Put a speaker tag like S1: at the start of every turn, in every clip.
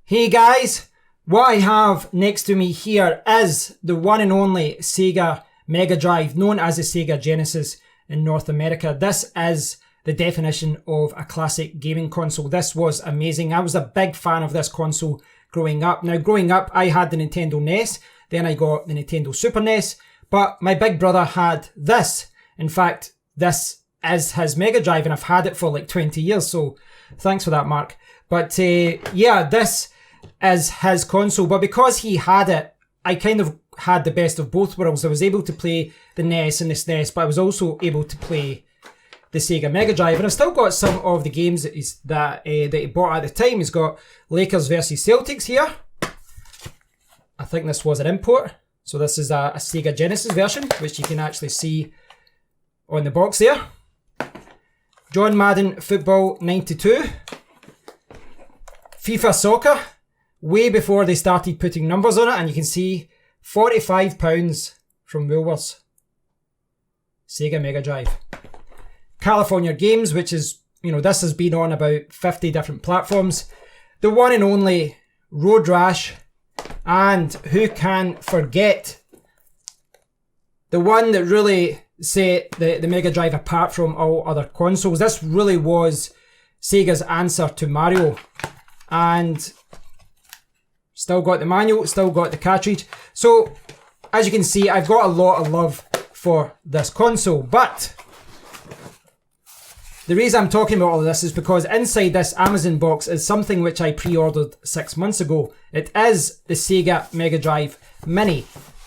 S1: Hey guys, what I have next to me here is the one and only SEGA Mega Drive, known as the SEGA Genesis in North America. This is the definition of a classic gaming console. This was amazing. I was a big fan of this console growing up. Now, growing up, I had the Nintendo NES, then I got the Nintendo Super NES, but my big brother had this. In fact, this is his Mega Drive, and I've had it for like 20 years, so thanks for that, Mark. But yeah, this is his console, but because he had it, I kind of had the best of both worlds. I was able to play the NES and the SNES, but I was also able to play the Sega Mega Drive, and I've still got some of the games that he bought at the time. He's got Lakers versus Celtics here. I think this was an import, so this is a Sega Genesis version, which you can actually see on the box there. John Madden Football 92. FIFA Soccer, way before they started putting numbers on it, and you can see £45 from Woolworths. Sega Mega Drive. California Games, which is, this has been on about 50 different platforms. The one and only Road Rash, and who can forget the one that really set the Mega Drive apart from all other consoles. This really was Sega's answer to Mario. And still got the manual, still got the cartridge. So, as you can see, I've got a lot of love for this console. But the reason I'm talking about all of this is because inside this Amazon box is something which I pre-ordered 6 months ago. It is the Sega Mega Drive Mini.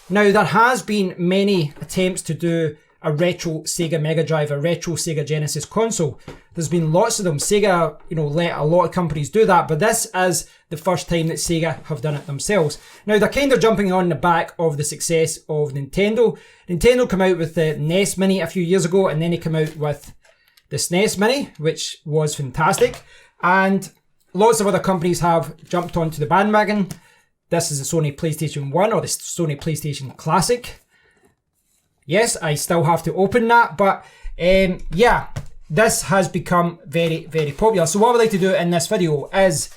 S1: Now, there has been many attempts to do a retro Sega Mega Drive, a retro Sega Genesis console. There's been lots of them. Sega, let a lot of companies do that, but this is the first time that Sega have done it themselves. Now, they're kind of jumping on the back of the success of Nintendo. Nintendo came out with the NES Mini a few years ago, and then they came out with the SNES Mini, which was fantastic. And lots of other companies have jumped onto the bandwagon. This is the Sony PlayStation 1 or the Sony PlayStation Classic. Yes, I still have to open that, but yeah, this has become very, very popular. So what I would like to do in this video is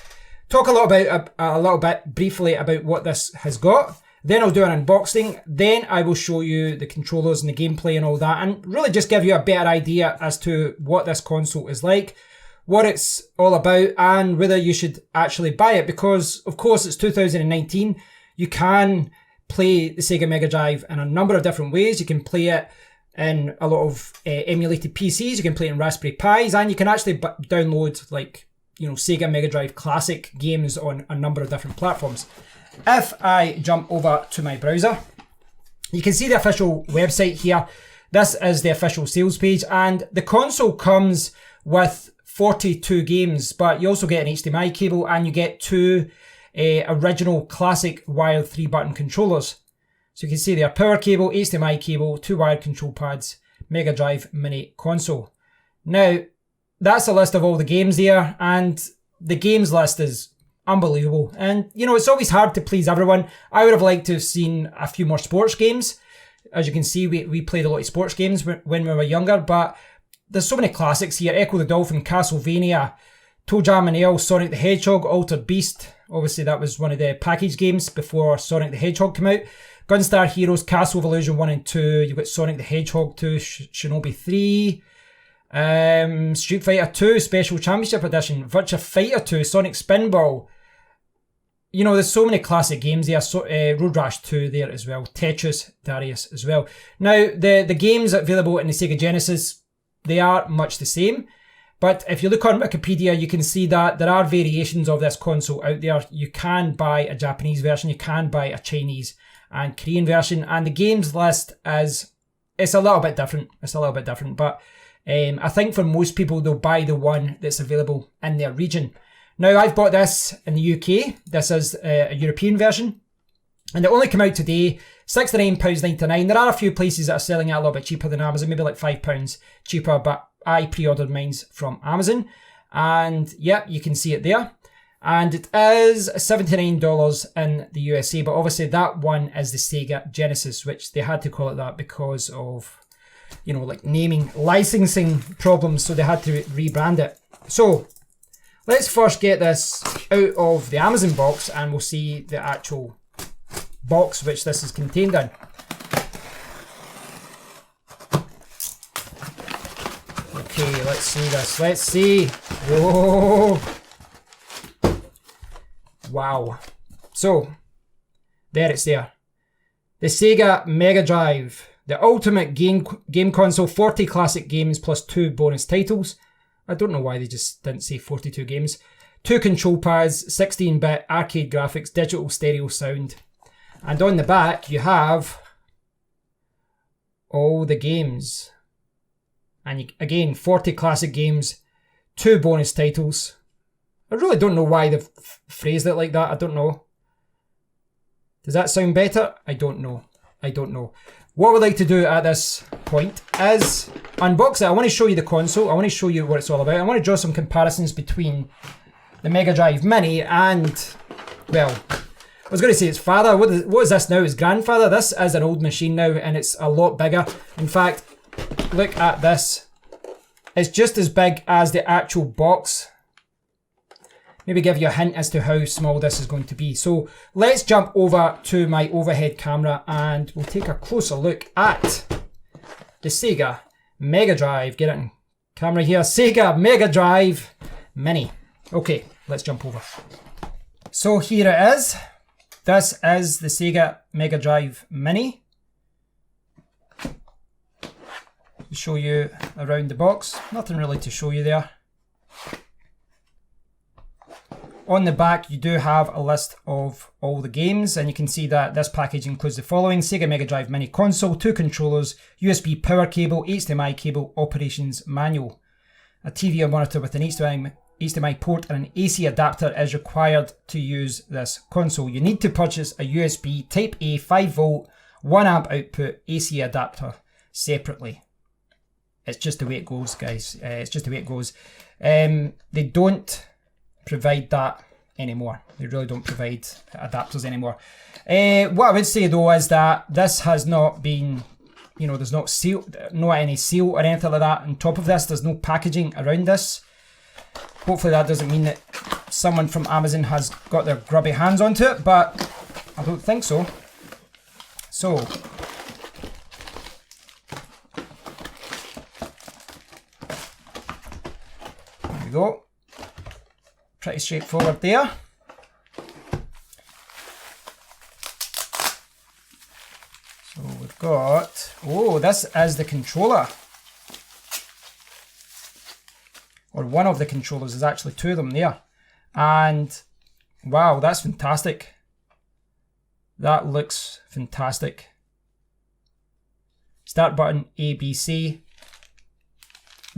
S1: talk a little bit briefly about what this has got. Then I'll do an unboxing. Then I will show you the controllers and the gameplay and all that, and really just give you a better idea as to what this console is like, what it's all about, and whether you should actually buy it. Because, of course, it's 2019. You can play the Sega Mega Drive in a number of different ways. You can play it in a lot of emulated PCs. You can play it in Raspberry Pis, and you can actually download Sega Mega Drive Classic games on a number of different platforms. If I jump over to my browser, you can see the official website here. This is the official sales page, and the console comes with 42 games, but you also get an HDMI cable, and you get two original classic wired 3-button controllers. So you can see there, power cable, HDMI cable, 2 wired control pads, Mega Drive Mini console. Now, that's a list of all the games there, and the games list is unbelievable. And, it's always hard to please everyone. I would have liked to have seen a few more sports games. As you can see, we played a lot of sports games when we were younger, but there's so many classics here. Echo the Dolphin, Castlevania, Toe Jam and Earl, Sonic the Hedgehog, Altered Beast. Obviously, that was one of the package games before Sonic the Hedgehog came out. Gunstar Heroes, Castle of Illusion 1 and 2. You've got Sonic the Hedgehog 2, Shinobi 3. Street Fighter 2, Special Championship Edition. Virtua Fighter 2, Sonic Spinball. There's so many classic games there. Road Rash 2 there as well. Tetris, Darius as well. Now, the games available in the Sega Genesis, they are much the same. But if you look on Wikipedia, you can see that there are variations of this console out there. You can buy a Japanese version, you can buy a Chinese and Korean version, and the games list it's a little bit different. But I think for most people, they'll buy the one that's available in their region. Now, I've bought this in the UK. This is a European version, and it only came out today, £69.99. There are a few places that are selling it a little bit cheaper than Amazon, maybe like £5 cheaper, but I pre-ordered mine from Amazon, and yeah, you can see it there. And it is $79 in the USA, but obviously that one is the Sega Genesis, which they had to call it that because of, naming, licensing problems, so they had to rebrand it. So let's first get this out of the Amazon box and we'll see the actual box which this is contained in. Okay, let's see this. Let's see. Whoa. Wow. So, there it's there. The SEGA Mega Drive. The ultimate game console, 40 classic games plus 2 bonus titles. I don't know why they just didn't say 42 games. 2 control pads, 16-bit arcade graphics, digital stereo sound. And on the back you have all the games. And again, 40 classic games, 2 bonus titles. I really don't know why they've phrased it like that. I don't know. Does that sound better? I don't know. I don't know. What we'd like to do at this point is unbox it. I want to show you the console. I want to show you what it's all about. I want to draw some comparisons between the Mega Drive Mini and, well, I was going to say its father. What is this now? Its grandfather. This is an old machine now and it's a lot bigger. In fact, look at this. It's just as big as the actual box. Maybe give you a hint as to how small this is going to be. So let's jump over to my overhead camera and we'll take a closer look at the SEGA Mega Drive. Get it in camera here. SEGA Mega Drive Mini. Okay, let's jump over. So here it is. This is the SEGA Mega Drive Mini. Show you around the box. Nothing really to show you there. On the back you do have a list of all the games and you can see that this package includes the following: SEGA Mega Drive Mini console, 2 controllers, USB power cable, HDMI cable, operations manual. A TV or monitor with an HDMI port and an AC adapter is required to use this console. You need to purchase a USB Type A 5V 1A output AC adapter separately. It's just the way it goes, guys. It's just the way it goes. They don't provide that anymore. They really don't provide adapters anymore. What I would say though is that this has not been, you know, there's not any seal or anything like that on top of this. There's no packaging around this. Hopefully that doesn't mean that someone from Amazon has got their grubby hands onto it, but I don't think so. So, there we go. Pretty straightforward there. So we've got, oh, this is the controller. Or one of the controllers. There's actually 2 of them there. And wow, that's fantastic. That looks fantastic. Start button, A, B, C.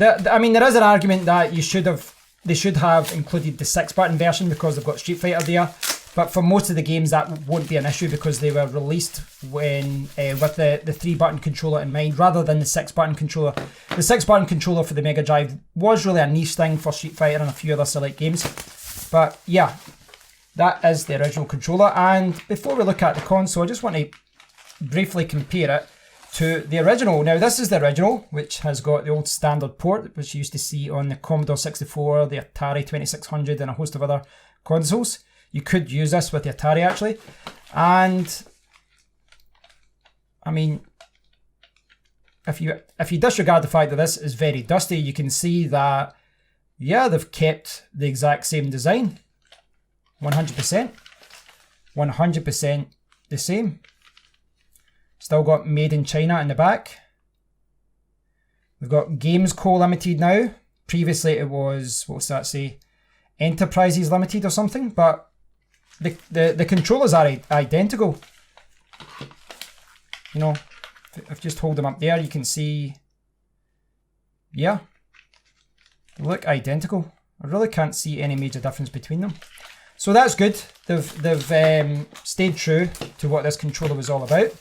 S1: I mean, there is an argument that they should have included the 6-button version because they've got Street Fighter there. But for most of the games that won't be an issue because they were released when with the 3-button controller in mind rather than the 6-button controller. The 6-button controller for the Mega Drive was really a niche thing for Street Fighter and a few other select games. But yeah, that is the original controller. And before we look at the console, I just want to briefly compare it to the original. Now this is the original, which has got the old standard port, which you used to see on the Commodore 64, the Atari 2600 and a host of other consoles. You could use this with the Atari actually. And I mean, if you disregard the fact that this is very dusty, you can see that, yeah, they've kept the exact same design. 100%. 100% the same. Still got Made in China in the back. We've got Games Co Limited now. Previously it was, what's that say? Enterprises Limited or something, but the controllers are identical. You know, if you just hold them up there, you can see, yeah, they look identical. I really can't see any major difference between them. So that's good. They've stayed true to what this controller was all about.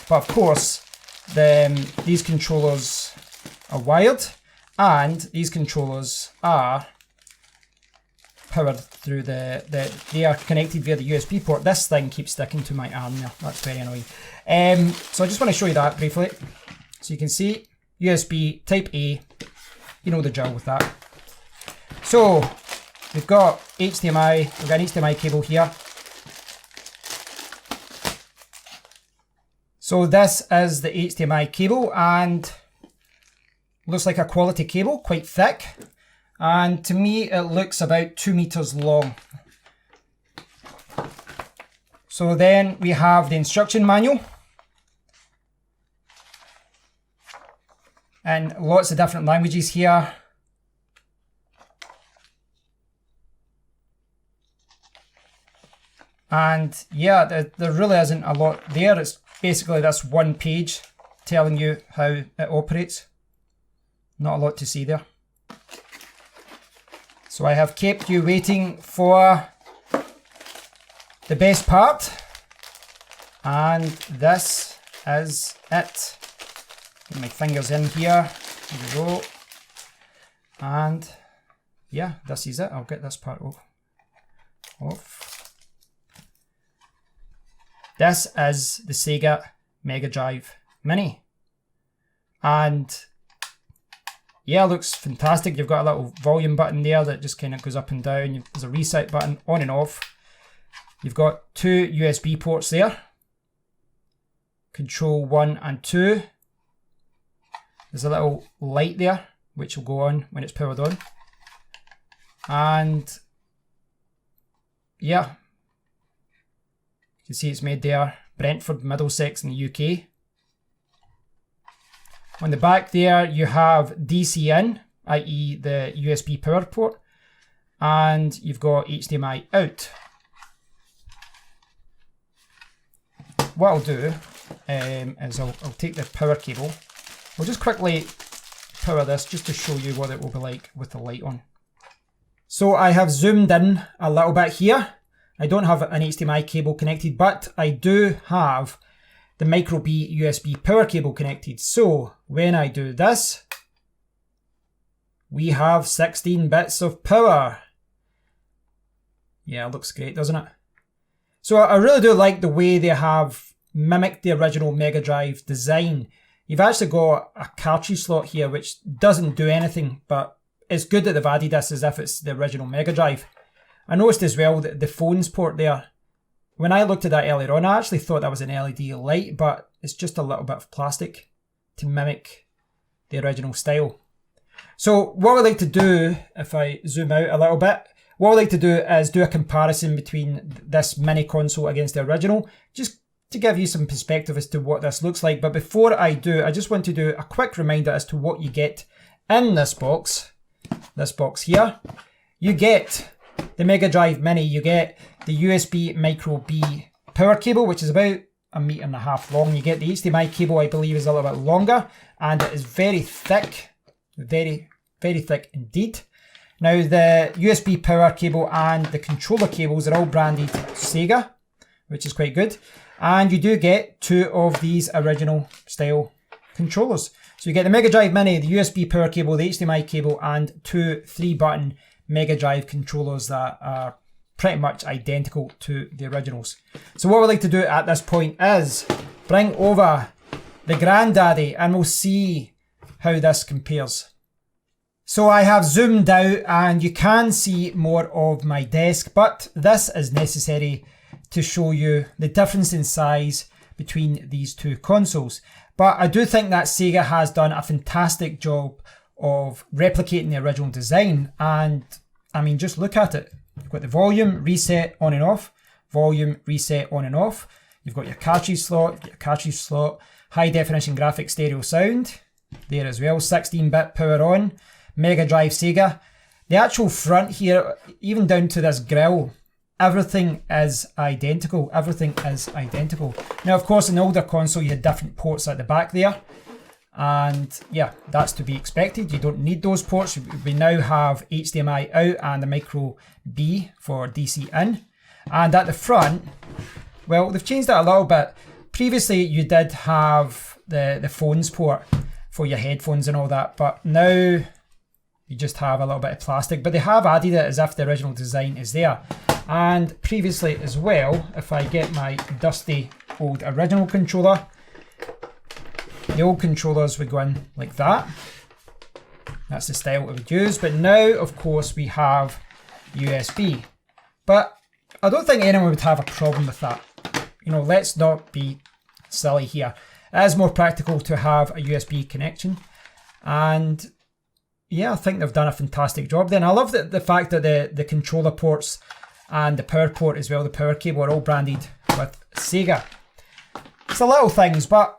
S1: But of course, these controllers are wired, and these controllers are powered through they are connected via the USB port. This thing keeps sticking to my arm now. That's very annoying. So I just want to show you that briefly. So you can see USB Type A, you know the drill with that. So we've got HDMI, we've got an HDMI cable here. So this is the HDMI cable and looks like a quality cable, quite thick. And to me it looks about 2 meters long. So then we have the instruction manual. And lots of different languages here. And yeah, there really isn't a lot there. It's basically this one page telling you how it operates. Not a lot to see there. So I have kept you waiting for the best part. And this is it. Get my fingers in here. Here we go. And yeah, this is it. I'll get this part off. This is the SEGA Mega Drive Mini. And yeah, looks fantastic. You've got a little volume button there that just kind of goes up and down. There's a reset button on and off. You've got 2 USB ports there. Control 1 and 2. There's a little light there, which will go on when it's powered on. And yeah, you can see it's made there, Brentford, Middlesex in the UK. On the back there, you have DC in, i.e. the USB power port, and you've got HDMI out. What I'll do is I'll take the power cable. I'll just quickly power this just to show you what it will be like with the light on. So I have zoomed in a little bit here. I don't have an HDMI cable connected, but I do have the micro B USB power cable connected. So when I do this, we have 16 bits of power. Yeah, it looks great, doesn't it? So I really do like the way they have mimicked the original Mega Drive design. You've actually got a cartridge slot here which doesn't do anything, but it's good that they've added this as if it's the original Mega Drive. I noticed as well that the phones port there, when I looked at that earlier on, I actually thought that was an LED light, but it's just a little bit of plastic to mimic the original style. So what I like to do, if I zoom out a little bit, what I like to do is do a comparison between this mini console against the original, just to give you some perspective as to what this looks like. But before I do, I just want to do a quick reminder as to what you get in this box here. You get the Mega Drive Mini, you get the USB Micro B power cable, which is about 1.5 meters long. You get the HDMI cable, I believe is a little bit longer, and it is very thick, very, very thick indeed. Now the USB power cable and the controller cables are all branded SEGA, which is quite good. And you do get 2 of these original style controllers. So you get the Mega Drive Mini, the USB power cable, the HDMI cable, and 2 3-button Mega Drive controllers that are pretty much identical to the originals. So what we'd like to do at this point is bring over the granddaddy and we'll see how this compares. So I have zoomed out and you can see more of my desk, but this is necessary to show you the difference in size between these 2 consoles. But I do think that Sega has done a fantastic job of replicating the original design, and I mean, just look at it. You've got the volume reset on and off, volume reset on and off. You've got your cartridge slot, high definition graphic stereo sound there as well, 16-bit power on, Mega Drive Sega. The actual front here, even down to this grille, everything is identical. Everything is identical. Now, of course, in the older console, you had different ports at the back there. And yeah, that's to be expected. You don't need those ports. We now have HDMI out and the micro B for DC in. And at the front, well, they've changed that a little bit. Previously, you did have the phones port for your headphones and all that, but now you just have a little bit of plastic. But they have added it as if the original design is there. And previously as well, if I get my dusty old original controller, the old controllers would go in like that. That's the style it would use. But now, of course, we have USB. But I don't think anyone would have a problem with that. You know, let's not be silly here. It is more practical to have a USB connection. And yeah, I think they've done a fantastic job then. I love the fact that the controller ports and the power port as well, the power cable, are all branded with Sega. It's the little things, but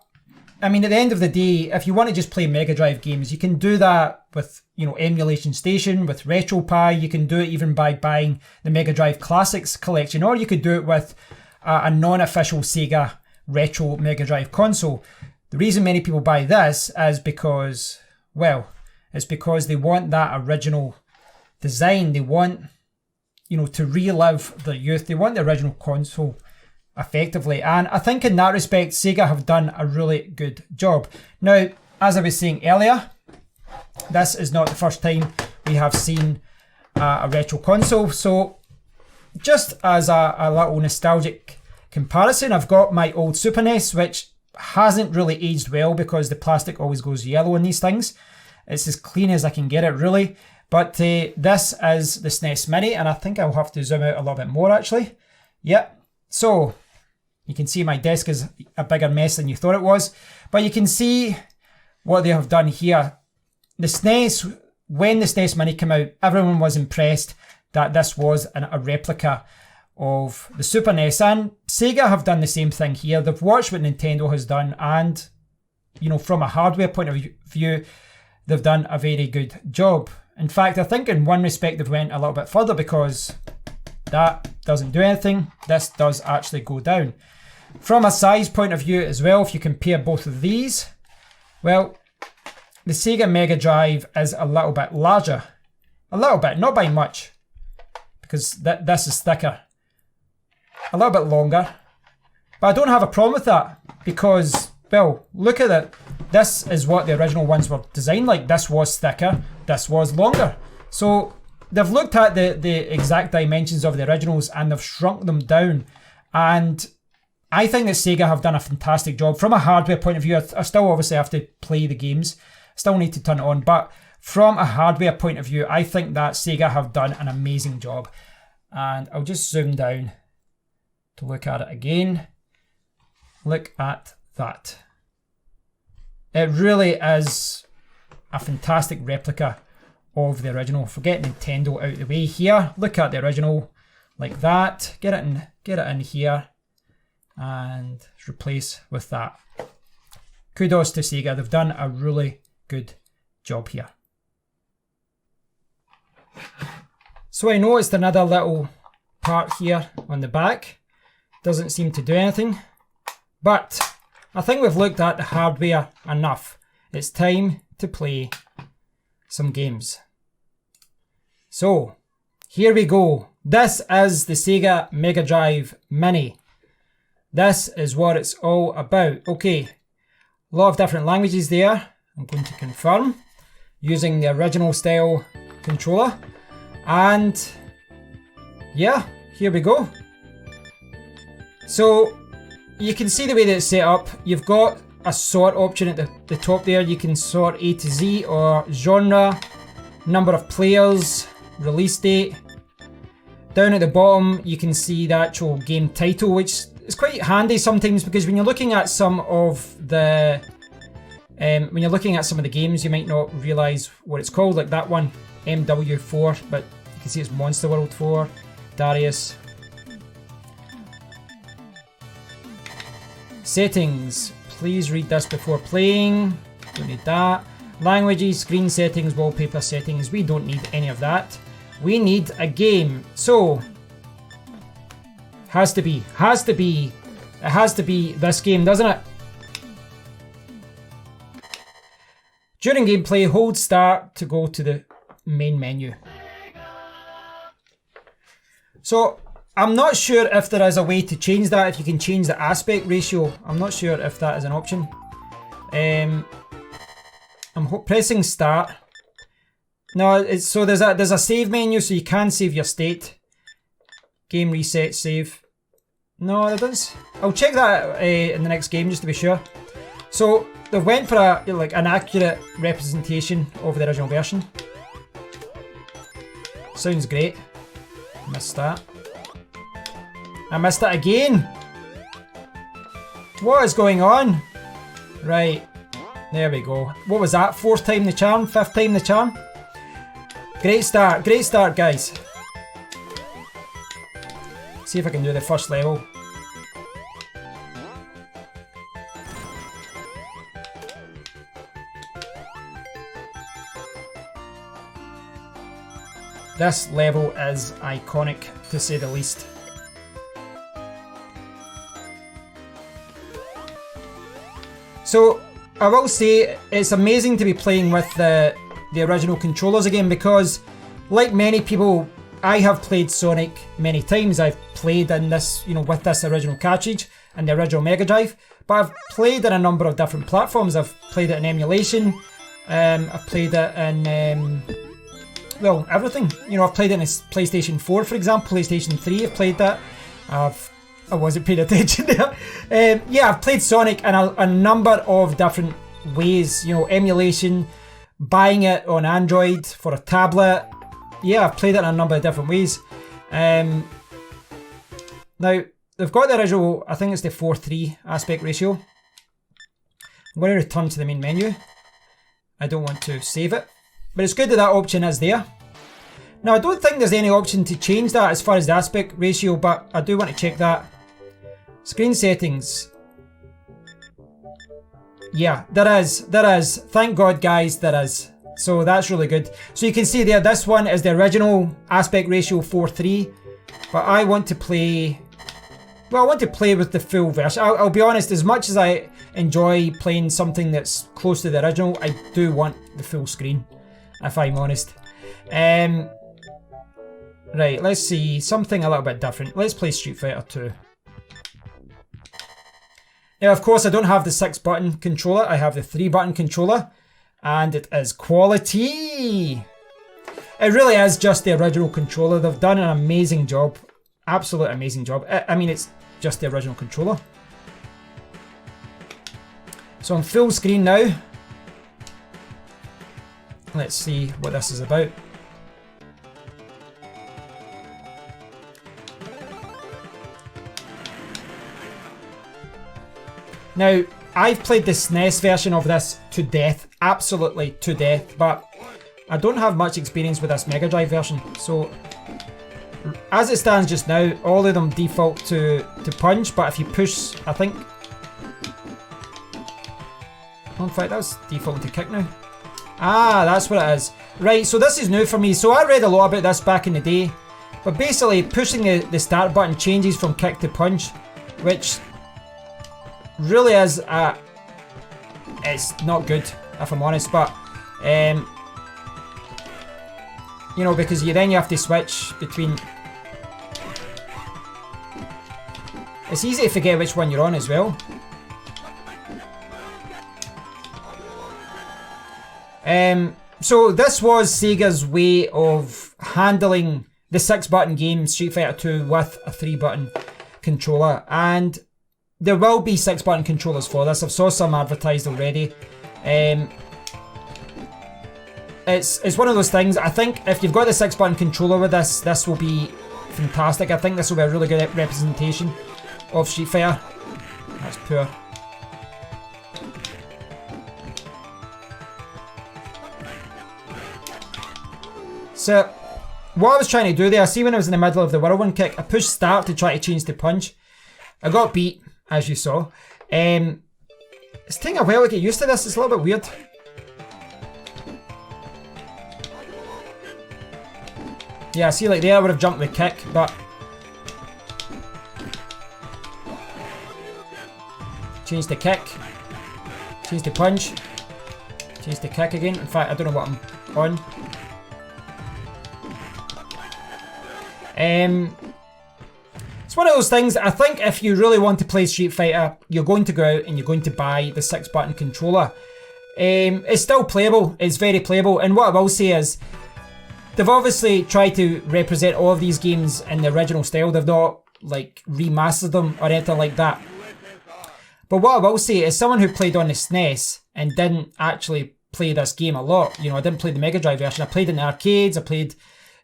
S1: I mean, at the end of the day, if you want to just play Mega Drive games, you can do that with, you know, Emulation Station, with RetroPie. You can do it even by buying the Mega Drive Classics collection, or you could do it with a non-official Sega Retro Mega Drive console. The reason many people buy this is because, well, it's because they want that original design. They want, you know, to relive their youth. They want the original console effectively, and I think in that respect Sega have done a really good job. Now, as I was saying earlier, this is not the first time we have seen a retro console, so just as a little nostalgic comparison, I've got my old Super NES, which hasn't really aged well because the plastic always goes yellow in these things. It's as clean as I can get it, really. But this is the SNES Mini, and I think I'll have to zoom out a little bit more actually. Yep. So you can see my desk is a bigger mess than you thought it was, but you can see what they have done here. The SNES, when the SNES Mini came out, everyone was impressed that this was a replica of the Super NES, and Sega have done the same thing here. They've watched what Nintendo has done, and, you know, from a hardware point of view, they've done a very good job. In fact, I think in one respect they've went a little bit further, because that doesn't do anything. This does actually go down. From a size point of view as well, if you compare both of these, well, the Sega Mega Drive is a little bit larger. A little bit, not by much, because this is thicker. A little bit longer. But I don't have a problem with that, because, well, look at it. This is what the original ones were designed like. This was thicker, this was longer. So they've looked at the exact dimensions of the originals and they've shrunk them down. And I think that Sega have done a fantastic job. From a hardware point of view, I still obviously have to play the games. Still need to turn it on. But from a hardware point of view, I think that Sega have done an amazing job. And I'll just zoom down to look at it again. Look at that. It really is a fantastic replica of the original. Forget Nintendo out of the way here. Look at the original like that. Get it in here and replace with that. Kudos to Sega. They've done a really good job here. So I noticed another little part here on the back. Doesn't seem to do anything, but I think we've looked at the hardware enough. It's time to play some games. So here we go. This is the Sega Mega Drive Mini. This is what it's all about. Okay, a lot of different languages there. I'm going to confirm using the original style controller. And yeah, here we go. So you can see the way that it's set up. You've got a sort option at the top there. You can sort A to Z, or genre, number of players, release date. Down at the bottom you can see the actual game title, which is quite handy sometimes, because when you're looking at some of the games, you might not realise what it's called, like that one, MW4, but you can see it's Monster World 4, Darius. Settings, please read this before playing. Don't need that. Languages, screen settings, wallpaper settings. We don't need any of that. We need a game. So, it has to be this game, doesn't it? During gameplay, hold start to go to the main menu. So, I'm not sure if there is a way to change that, if you can change the aspect ratio. I'm not sure if that is an option. I'm pressing start. No, so there's a save menu, so you can save your state. Game reset, save. No, it does. I'll check that in the next game just to be sure. So they've went for a like an accurate representation of the original version. Sounds great. Missed that. I missed it again. What is going on? Right. There we go. What was that? 4th time the charm? 5th time the charm? Great start. Great start, guys. See if I can do the first level. This level is iconic, to say the least. So, I will say, it's amazing to be playing with the original controllers again, because, like many people, I have played Sonic many times. I've played in this, with this original cartridge and the original Mega Drive, but I've played in a number of different platforms. I've played it in emulation, I've played it in... well, everything. I've played it in a PlayStation 4, for example, PlayStation 3, I've played that. I wasn't paying attention there. Yeah, I've played Sonic in a number of different ways. Emulation, buying it on Android for a tablet. Yeah, I've played it in a number of different ways. Now, they've got the original, I think it's the 4:3 aspect ratio. I'm going to return to the main menu. I don't want to save it. But it's good that that option is there. Now, I don't think there's any option to change that as far as the aspect ratio, but I do want to check that. Screen settings. Yeah, there is. There is. Thank God, guys, there is. So that's really good. So you can see there, this one is the original aspect ratio 4:3. But I want to play... well, I want to play with the full version. I'll be honest, as much as I enjoy playing something that's close to the original, I do want the full screen, if I'm honest. Right, let's see, something a little bit different. Let's play Street Fighter 2. Now, of course, I don't have the 6-button controller. I have the 3-button controller, and it is quality. It really is just the original controller. They've done an amazing job. Absolute amazing job. I mean, it's just the original controller. So on full screen now. Let's see what this is about. Now, I've played the SNES version of this to death, absolutely to death, but I don't have much experience with this Mega Drive version. So, as it stands just now, all of them default to punch, but if you push, I think... oh, in fact, that's default to kick now. Ah, that's what it is. Right, so this is new for me. So I read a lot about this back in the day, but basically pushing the start button changes from kick to punch, which really is it's not good, if I'm honest, but because then you have to switch between. It's easy to forget which one you're on as well. So this was Sega's way of handling the 6-button game Street Fighter 2 with a 3-button controller, and there will be 6-button controllers for this. I've saw some advertised already. It's one of those things. I think if you've got the 6-button controller with this will be fantastic. I think this will be a really good representation of Street Fighter. That's poor. So, what I was trying to do there, see when I was in the middle of the whirlwind kick, I pushed start to try to change to punch. I got beat, as you saw. It's taking a while to get used to this, it's a little bit weird. Yeah, see, like there I would have jumped the kick, but... change the kick. Change the punch. Change the kick again. In fact, I don't know what I'm on. It's one of those things. I think if you really want to play Street Fighter, you're going to go out and you're going to buy the 6-button controller. It's still playable, it's very playable, and what I will say is they've obviously tried to represent all of these games in the original style. They've not like remastered them or anything like that. But what I will say is someone who played on the SNES, and didn't actually play this game a lot. You know, I didn't play the Mega Drive version. I played in the arcades. I played,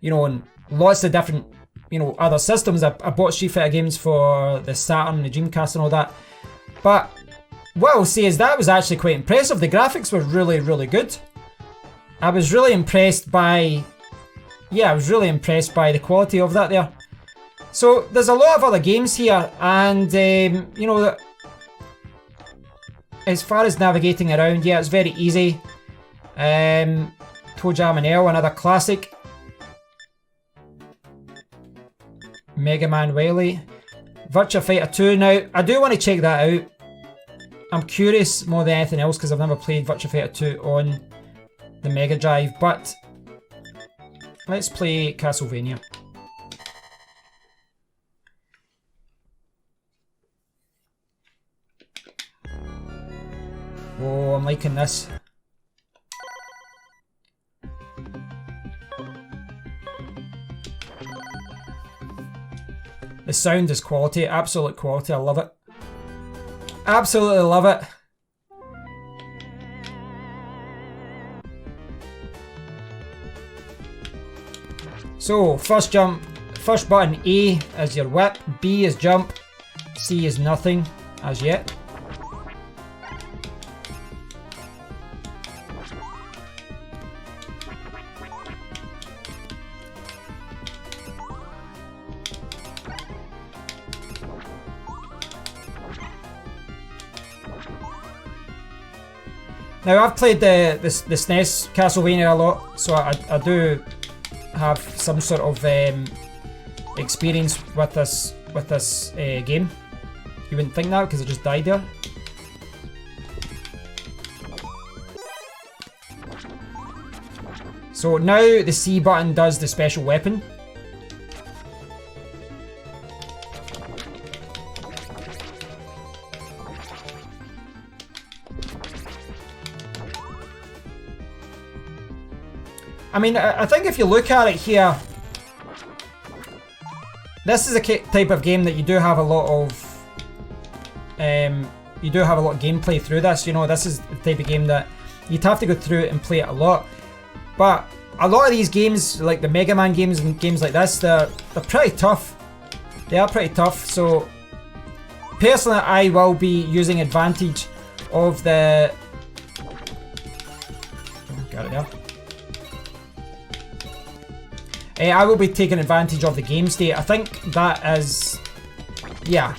S1: you know, on lots of different, you know, other systems. I bought Street Fighter games for the Saturn, the Dreamcast and all that. But what I'll say is that was actually quite impressive. The graphics were really, really good. I was really impressed by, yeah, I was really impressed by the quality of that there. So there's a lot of other games here, and you know, as far as navigating around, yeah, it's very easy. Toe Jam and L, another classic. Mega Man Wily. Virtua Fighter 2. Now, I do want to check that out. I'm curious more than anything else because I've never played Virtua Fighter 2 on the Mega Drive, but let's play Castlevania. Oh, I'm liking this. The sound is quality, absolute quality, I love it. Absolutely love it. So, first jump, first button A is your whip, B is jump, C is nothing as yet. Now I've played the SNES Castlevania a lot, so I do have some sort of experience with this game. You wouldn't think that because it just died there. So now the C button does the special weapon. I mean, I think if you look at it here, this is a type of game that you do have a lot of, gameplay through this. You know, this is the type of game that you'd have to go through it and play it a lot. But a lot of these games, like the Mega Man games and games like this, they're pretty tough. They are pretty tough. So personally, I will be using advantage of the. Got it there. I will be taking advantage of the game state. I think that is, yeah,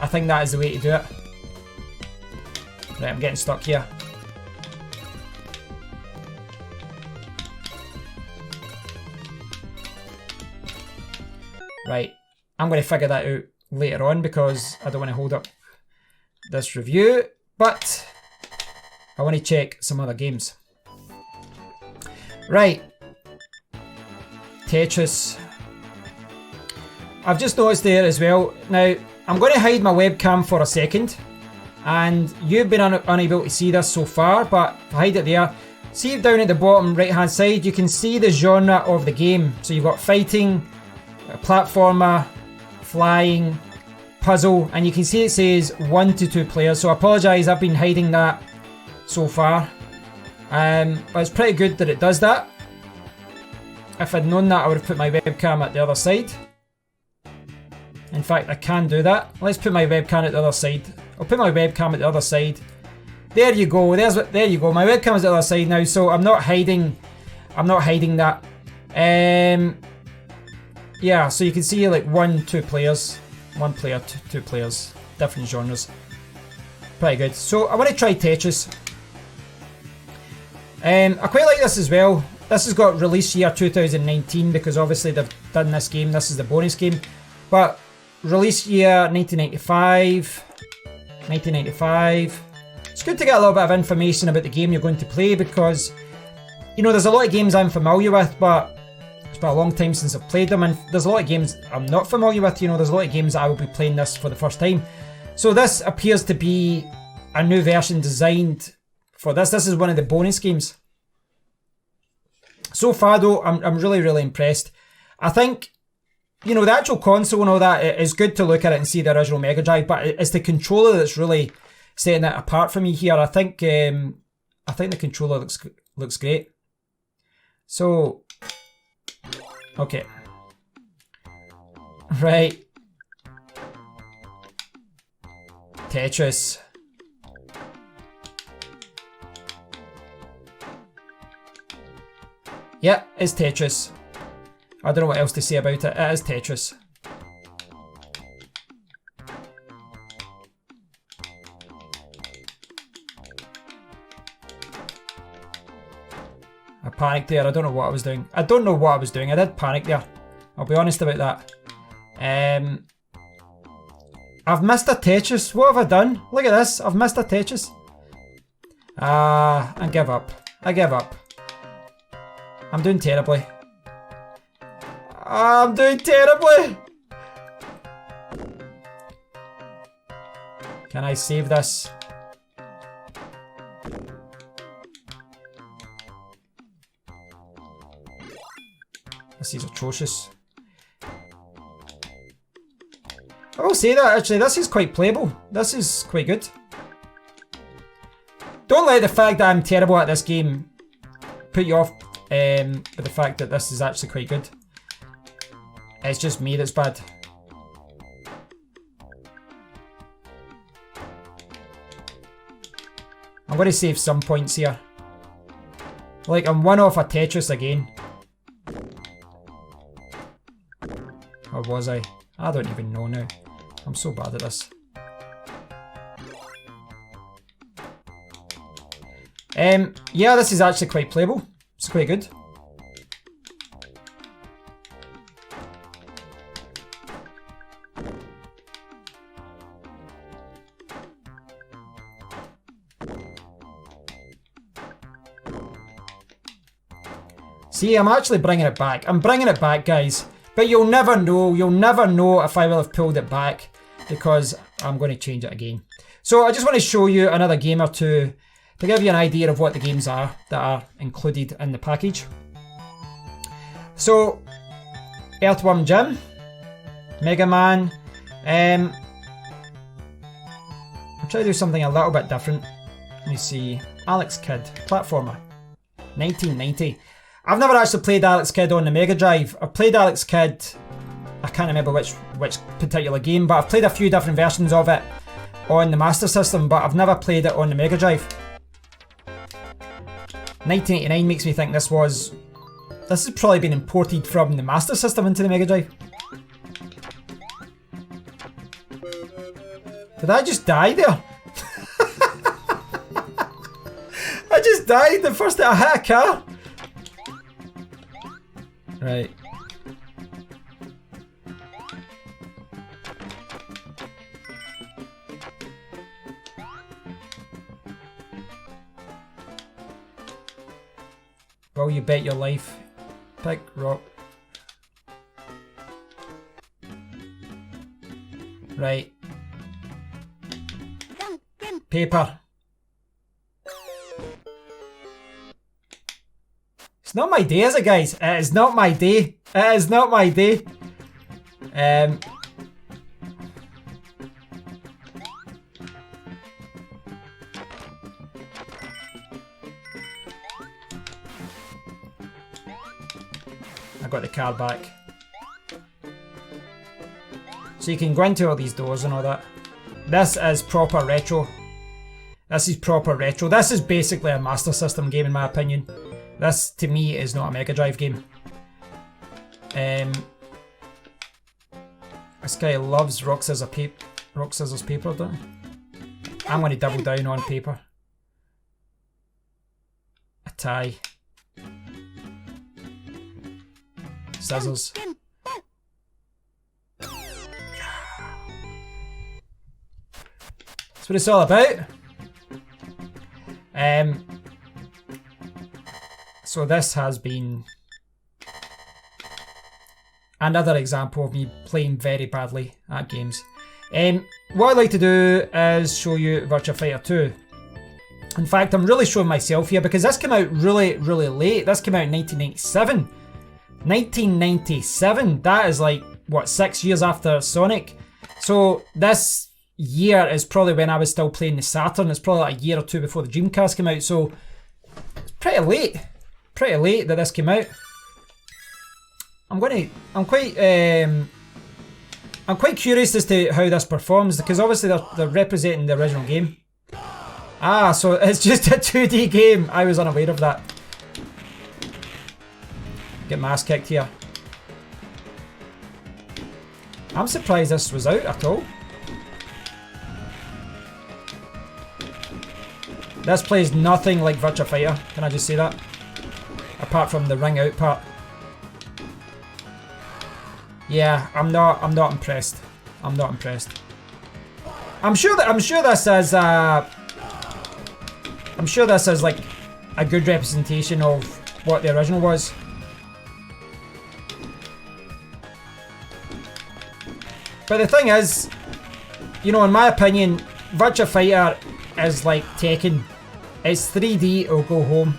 S1: I think that is the way to do it. Right, I'm getting stuck here. Right, I'm going to figure that out later on because I don't want to hold up this review, but I want to check some other games. Right. Tetris. I've just noticed there as well. Now, I'm going to hide my webcam for a second, and you've been unable to see this so far, but if I hide it there, see down at the bottom right hand side, you can see the genre of the game. So you've got fighting, platformer, flying, puzzle, and you can see it says 1 to 2 players. So I apologise, I've been hiding that so far, but it's pretty good that it does that. If I'd known that, I would have put my webcam at the other side. In fact, I can do that. Let's put my webcam at the other side. I'll put my webcam at the other side. There you go. There you go. My webcam is at the other side now, so I'm not hiding. I'm not hiding that. Yeah, so you can see like 1, 2 players, 1 player, 2 players, different genres. Pretty good. So I want to try Tetris. I quite like this as well. This has got release year 2019 because obviously they've done this game. This is the bonus game. But release year 1995. 1995. It's good to get a little bit of information about the game you're going to play because, you know, there's a lot of games I'm familiar with, but it's been a long time since I've played them, and there's a lot of games I'm not familiar with. You know, there's a lot of games I will be playing this for the first time. So this appears to be a new version designed for this. This is one of the bonus games. So far though, I'm really, really impressed. I think, you know, the actual console and all that, it is good to look at it and see the original Mega Drive, but it's the controller that's really setting it apart for me here. I think the controller looks great. So, okay. Right. Tetris. Yeah, it's Tetris. I don't know what else to say about it. It is Tetris. I panicked there. I don't know what I was doing. I don't know what I was doing. I did panic there. I'll be honest about that. I've missed a Tetris. What have I done? Look at this. I've missed a Tetris. I give up. I give up. I'm doing terribly. I'm doing terribly. Can I save this? This is atrocious. I will say that actually, this is quite playable. This is quite good. Don't let the fact that I'm terrible at this game put you off with the fact that this is actually quite good. It's just me that's bad. I'm going to save some points here. Like, I'm one off a Tetris again. Or was I? I don't even know now. I'm so bad at this. Yeah, this is actually quite playable. It's quite good. See, I'm actually bringing it back. I'm bringing it back, guys. But you'll never know. You'll never know if I will have pulled it back because I'm going to change it again. So I just want to show you another game or two to give you an idea of what the games are that are included in the package. So, Earthworm Jim, Mega Man. I'm trying to do something a little bit different. Let me see. Alex Kidd, platformer, 1990. I've never actually played Alex Kidd on the Mega Drive. I've played Alex Kidd, I can't remember which particular game, but I've played a few different versions of it on the Master System, but I've never played it on the Mega Drive. 1989 makes me think this has probably been imported from the Master System into the Mega Drive. Did I just die there? I just died the first time I hit a car. Right. Well, you bet your life. Pick rock. Right. Paper. It's not my day, is it, guys? It is not my day. It is not my day. I got the card back. So you can go into all these doors and all that. This is proper retro. This is proper retro. This is basically a Master System game in my opinion. This, to me, is not a Mega Drive game. This guy loves rock, scissors, paper, don't he? I'm going to double down on paper. A tie. Scissors. That's what it's all about. So this has been another example of me playing very badly at games. What I'd like to do is show you Virtua Fighter 2. In fact, I'm really showing myself here because this came out really, really late. This came out in 1997. 1997, that is like, what, 6 years after Sonic? So this year is probably when I was still playing the Saturn. It's probably like a year or two before the Dreamcast came out, so it's pretty late that this came out. I'm quite curious as to how this performs, because obviously they're representing the original game. Ah, so it's just a 2D game. I was unaware of that. Get my ass kicked here. I'm surprised this was out at all. This plays nothing like Virtua Fighter, can I just say that? Apart from the ring out part. Yeah, I'm not impressed. I'm not impressed. I'm sure this is like a good representation of what the original was. But the thing is, you know, in my opinion, Virtua Fighter is like Tekken. It's 3D, it'll go home.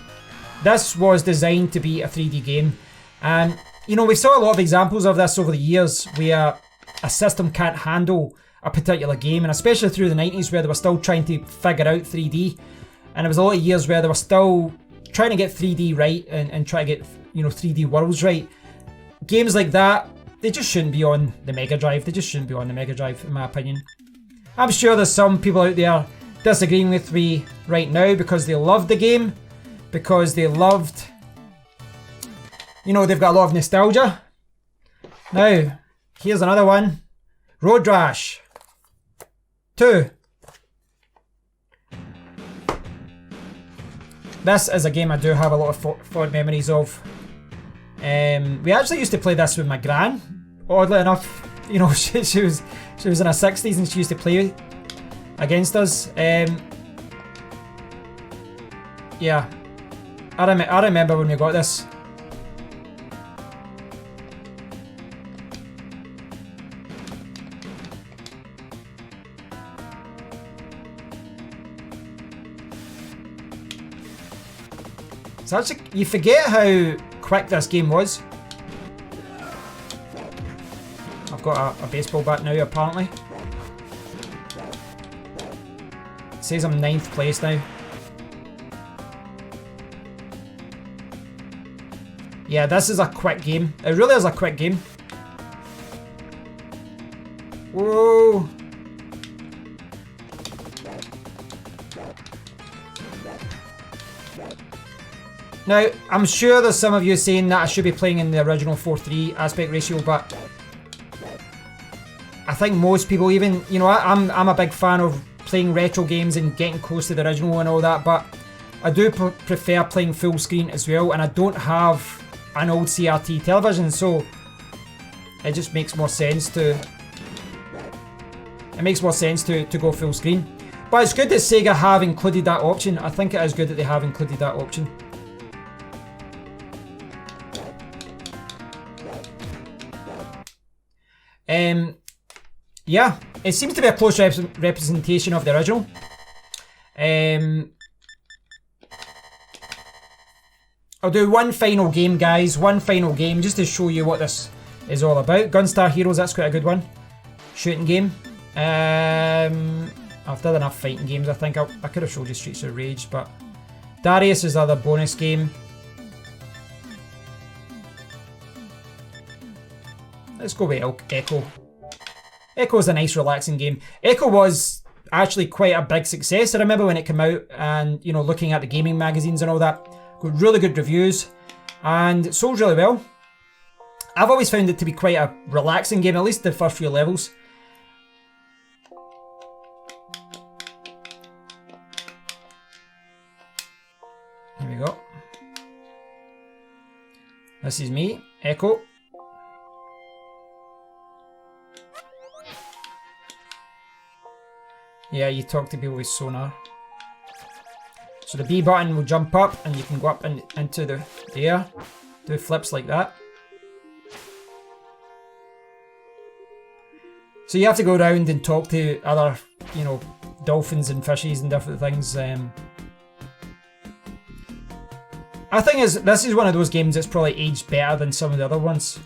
S1: This was designed to be a 3D game. And, you know, we saw a lot of examples of this over the years where a system can't handle a particular game, and especially through the 90s where they were still trying to figure out 3D. And there was a lot of years where they were still trying to get 3D right and try to get, you know, 3D worlds right. Games like that, they just shouldn't be on the Mega Drive. They just shouldn't be on the Mega Drive, in my opinion. I'm sure there's some people out there disagreeing with me right now because they loved the game, because they loved, you know, they've got a lot of nostalgia. Now, here's another one. Road Rash 2. This is a game I do have a lot of fond memories of. We actually used to play this with my gran. Oddly enough, you know, she was in her 60s and she used to play against us. Yeah, I remember when we got this. So actually, you forget how quick this game was. I've got a baseball bat now, apparently. It says I'm 9th place now. Yeah, this is a quick game. It really is a quick game. Whoa. Now, I'm sure there's some of you saying that I should be playing in the original 4:3 aspect ratio, but I think most people, even, you know, I'm a big fan of playing retro games and getting close to the original and all that, but I do prefer playing full screen as well, and I don't have an old CRT television, so it just makes more sense to go full screen. But it's good that Sega have included that option. I think it is good that they have included that option. Yeah, it seems to be a close representation of the original. I'll do one final game, guys. One final game, just to show you what this is all about. Gunstar Heroes, that's quite a good one. Shooting game. I've done enough fighting games, I think. I could have showed you Streets of Rage, but Darius is the other bonus game. Let's go with Echo. Echo's a nice, relaxing game. Echo was actually quite a big success. I remember when it came out, and, you know, looking at the gaming magazines and all that, got really good reviews, and it sold really well. I've always found it to be quite a relaxing game, at least the first few levels. Here we go. This is me, Echo. Yeah, you talk to people with sonar. So the B button will jump up and you can go up into the air. Do flips like that. So you have to go around and talk to other, you know, dolphins and fishies and different things. I think this is one of those games that's probably aged better than some of the other ones.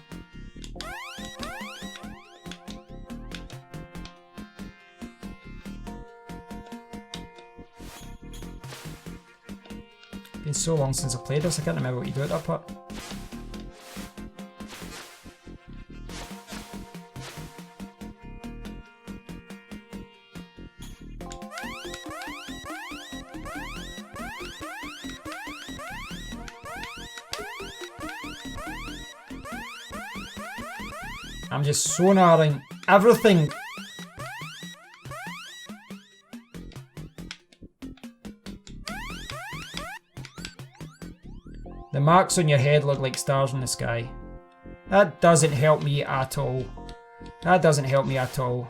S1: Been so long since I played this, I can't remember what you do at that part. I'm just sonaring everything. The marks on your head look like stars in the sky. That doesn't help me at all. That doesn't help me at all.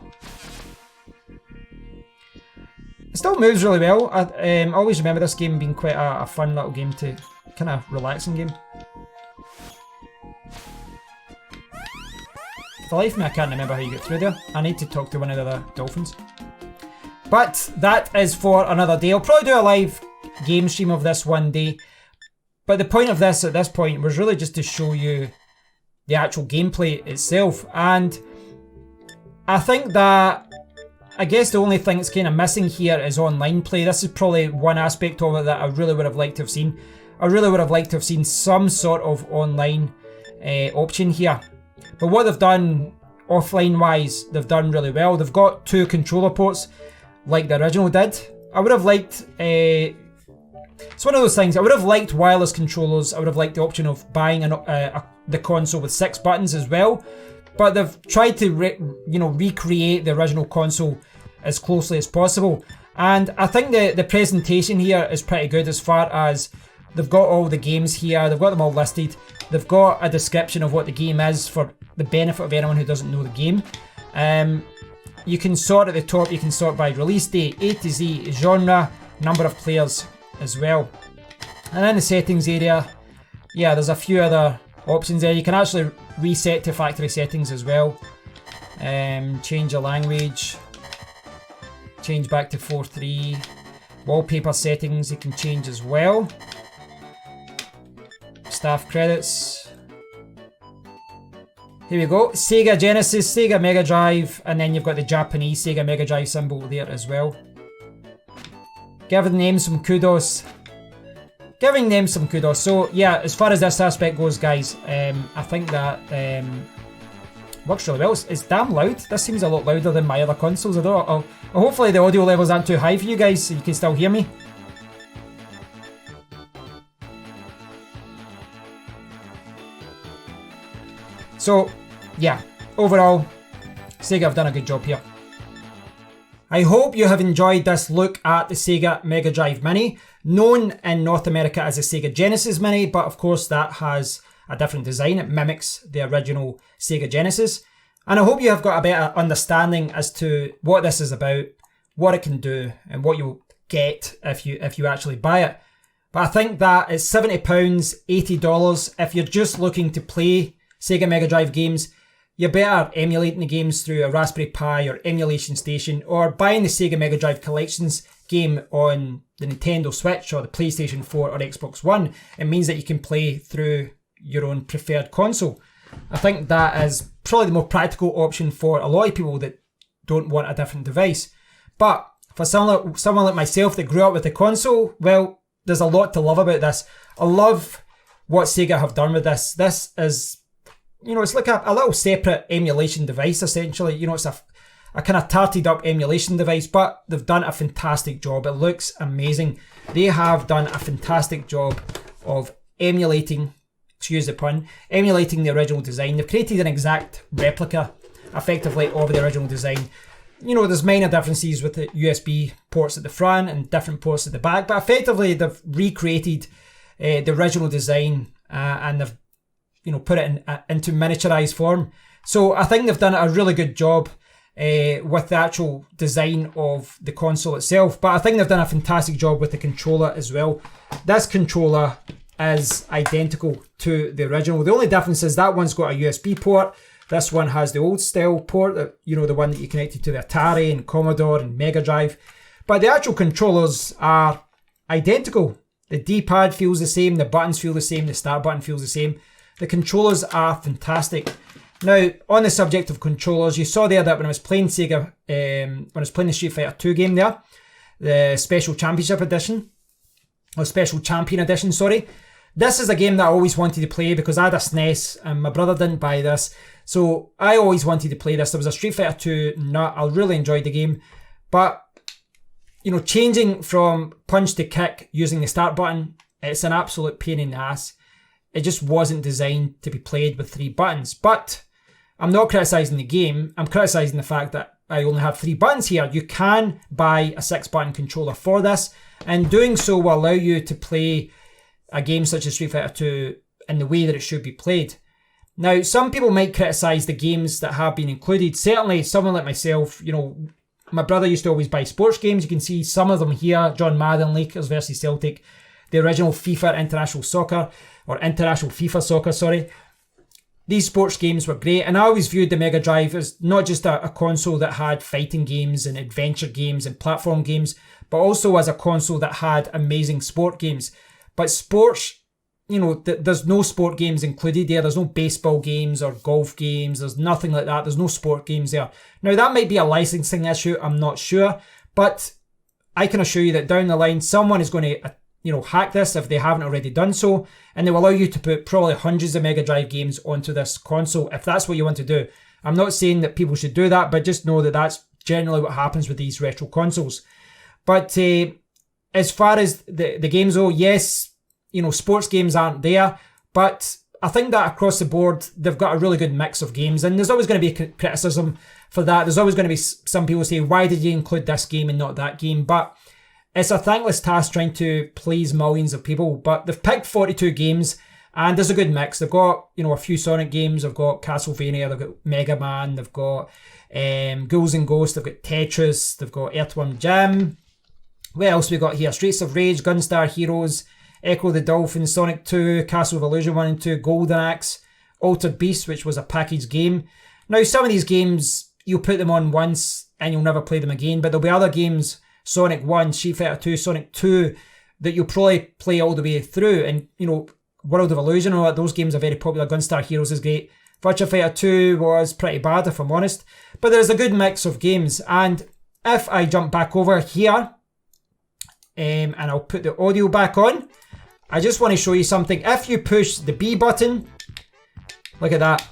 S1: It still moves really well. I always remember this game being quite a fun little game to, kind of relaxing game. For the life of me, I can't remember how you get through there. I need to talk to one of the other dolphins. But that is for another day. I'll probably do a live game stream of this one day. But the point of this at this point was really just to show you the actual gameplay itself. And I think that, I guess the only thing that's kind of missing here is online play. This is probably one aspect of it that I really would have liked to have seen. I really would have liked to have seen some sort of online option here. But what they've done offline wise, they've done really well. They've got 2 controller ports like the original did. I would have liked, it's one of those things, I would have liked wireless controllers. I would have liked the option of buying the console with 6 buttons as well. But they've tried to recreate the original console as closely as possible. And I think the presentation here is pretty good as far as they've got all the games here, they've got them all listed. They've got a description of what the game is for the benefit of anyone who doesn't know the game. You can sort at the top, you can sort by release date, A to Z, genre, number of players as well. And in the settings area, yeah, there's a few other options there. You can actually reset to factory settings as well. Change your language, change back to 4.3. Wallpaper settings you can change as well. Staff credits. Here we go. Sega Genesis, Sega Mega Drive, and then you've got the Japanese Sega Mega Drive symbol there as well. Giving them some kudos. Giving them some kudos. So yeah, as far as this aspect goes, guys, I think that works really well. It's damn loud. This seems a lot louder than my other consoles. I don't know. Hopefully the audio levels aren't too high for you guys, so you can still hear me. So, yeah, overall, Sega have done a good job here. I hope you have enjoyed this look at the Sega Mega Drive Mini, known in North America as the Sega Genesis Mini, but of course that has a different design. It mimics the original Sega Genesis. And I hope you have got a better understanding as to what this is about, what it can do, and what you'll get if you actually buy it. But I think that it's £70, $80 if you're just looking to play Sega Mega Drive games. You're better emulating the games through a Raspberry Pi or emulation station, or buying the Sega Mega Drive Collections game on the Nintendo Switch or the PlayStation 4 or Xbox One. It means that you can play through your own preferred console. I think that is probably the more practical option for a lot of people that don't want a different device. But for someone like myself that grew up with the console, well, there's a lot to love about this. I love what Sega have done with this. This is, it's like a little separate emulation device, essentially. It's a kind of tarted up emulation device, but they've done a fantastic job. It looks amazing. They have done a fantastic job of emulating, excuse the pun, emulating the original design. They've created an exact replica, effectively, of the original design. There's minor differences with the USB ports at the front and different ports at the back, but effectively they've recreated the original design and they've put it into miniaturized form. So I think they've done a really good job with the actual design of the console itself. But I think they've done a fantastic job with the controller as well. This controller is identical to the original. The only difference is that one's got a USB port. This one has the old style port, the one that you connected to the Atari and Commodore and Mega Drive. But the actual controllers are identical. The D-pad feels the same, the buttons feel the same, the start button feels the same. The controllers are fantastic. Now, on the subject of controllers, you saw there that when I was playing when I was playing the Street Fighter 2 game there, the Special Championship Edition, or Special Champion Edition, sorry. This is a game that I always wanted to play because I had a SNES and my brother didn't buy this. So I always wanted to play this. There was a Street Fighter 2 nut. I really enjoyed the game. But, you know, changing from punch to kick using the start button, it's an absolute pain in the ass. It just wasn't designed to be played with 3 buttons. But I'm not criticising the game. I'm criticising the fact that I only have 3 buttons here. You can buy a 6-button controller for this. And doing so will allow you to play a game such as Street Fighter 2 in the way that it should be played. Now, some people might criticise the games that have been included. Certainly, someone like myself, you know, my brother used to always buy sports games. You can see some of them here. John Madden, Lakers versus Celtic, the original FIFA International Soccer, or International FIFA Soccer, sorry. These sports games were great, and I always viewed the Mega Drive as not just a console that had fighting games and adventure games and platform games, but also as a console that had amazing sport games. But sports, you know, there's no sport games included there. There's no baseball games or golf games. There's nothing like that. There's no sport games there. Now, that might be a licensing issue. I'm not sure. But I can assure you that down the line, someone is going to, you know, hack this if they haven't already done so. And they will allow you to put probably hundreds of Mega Drive games onto this console if that's what you want to do. I'm not saying that people should do that, but just know that that's generally what happens with these retro consoles. But as far as the games go, yes, you know, sports games aren't there, but I think that across the board, they've got a really good mix of games, and there's always going to be criticism for that. There's always going to be some people say, why did you include this game and not that game? But it's a thankless task trying to please millions of people, but they've picked 42 games, and there's a good mix. They've got, you know, a few Sonic games, they've got Castlevania, they've got Mega Man, they've got Ghouls and Ghosts, they've got Tetris, they've got Earthworm Jim. What else we got here? Streets of Rage, Gunstar Heroes, Echo the Dolphin, Sonic 2, Castle of Illusion 1 and 2, Golden Axe, Altered Beast, which was a packaged game. Now, some of these games, you'll put them on once and you'll never play them again, but there'll be other games, Sonic 1, Street Fighter 2, Sonic 2, that you'll probably play all the way through. And, you know, World of Illusion, all that, those games are very popular. Gunstar Heroes is great. Virtua Fighter 2 was pretty bad, if I'm honest. But there's a good mix of games. And if I jump back over here, and I'll put the audio back on, I just want to show you something. If you push the B button, look at that.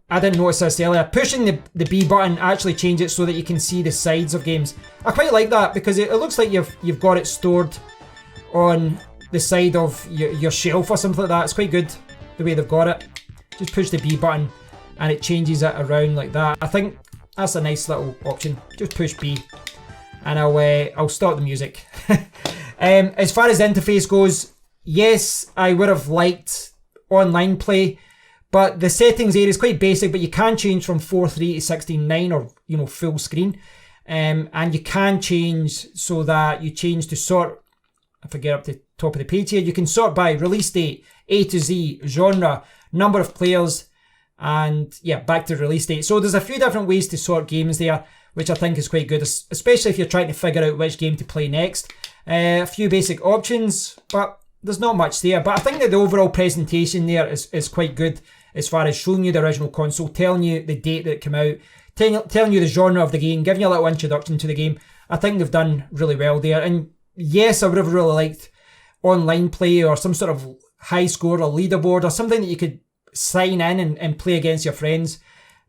S1: I didn't notice this earlier. Pushing the B button actually changes it so that you can see the sides of games. I quite like that because it looks like you've got it stored on the side of your shelf or something like that. It's quite good the way they've got it. Just push the B button and it changes it around like that. I think that's a nice little option. Just push B and I'll start the music. As far as the interface goes, yes, I would have liked online play, but the settings area is quite basic, but you can change from 4:3 to 16:9 or, you know, full screen. And you can change so that you change to sort, if I get up to the top of the page here, you can sort by release date, A to Z, genre, number of players, and yeah, back to release date. So there's a few different ways to sort games there, which I think is quite good, especially if you're trying to figure out which game to play next. A few basic options, but there's not much there. But I think that the overall presentation there is quite good as far as showing you the original console, telling you the date that it came out, telling you the genre of the game, giving you a little introduction to the game. I think they've done really well there. And yes, I would have really liked online play or some sort of high score or leaderboard or something that you could sign in and play against your friends.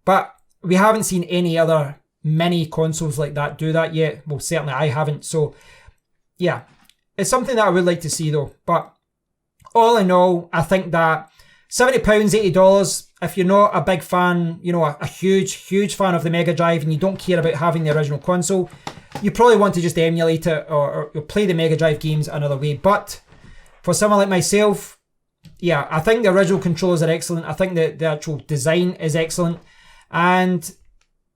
S1: But we haven't seen any other mini consoles like that do that yet. Well, certainly I haven't. So yeah, it's something that I would like to see though. But all in all, I think that £70, $80, if you're not a big fan, you know, a huge fan of the Mega Drive and you don't care about having the original console, you probably want to just emulate it or play the Mega Drive games another way. But for someone like myself, yeah, I think the original controllers are excellent. I think the actual design is excellent. And,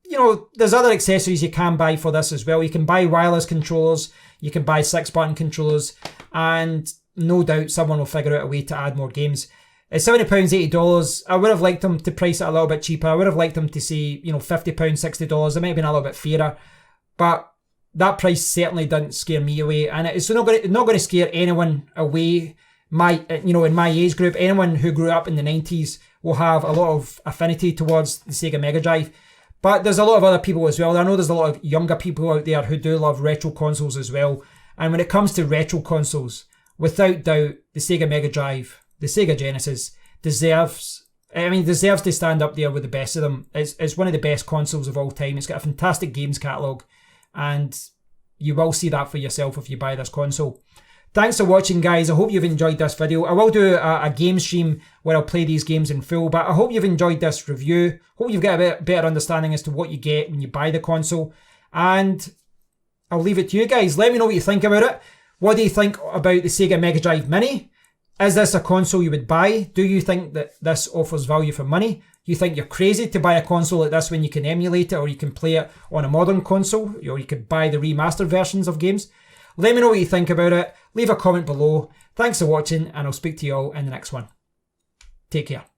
S1: you know, there's other accessories you can buy for this as well. You can buy wireless controllers, you can buy 6-button controllers, and no doubt someone will figure out a way to add more games. It's £70, $80. I would have liked them to price it a little bit cheaper. I would have liked them to say, you know, £50, $60. It might have been a little bit fairer. But that price certainly didn't scare me away. And it's not going to scare anyone away. In my age group, anyone who grew up in the 90s will have a lot of affinity towards the Sega Mega Drive. But there's a lot of other people as well. I know there's a lot of younger people out there who do love retro consoles as well. And when it comes to retro consoles, without doubt, the Sega Mega Drive, the Sega Genesis, deserves to stand up there with the best of them. It's one of the best consoles of all time. It's got a fantastic games catalogue, and you will see that for yourself if you buy this console. Thanks for watching, guys. I hope you've enjoyed this video. I will do a game stream where I'll play these games in full, but I hope you've enjoyed this review. Hope you've got a bit better understanding as to what you get when you buy the console. And I'll leave it to you guys. Let me know what you think about it. What do you think about the Sega Mega Drive Mini? Is this a console you would buy? Do you think that this offers value for money? You think you're crazy to buy a console like this when you can emulate it, or you can play it on a modern console, or you could buy the remastered versions of games? Let me know what you think about it. Leave a comment below. Thanks for watching, and I'll speak to you all in the next one. Take care.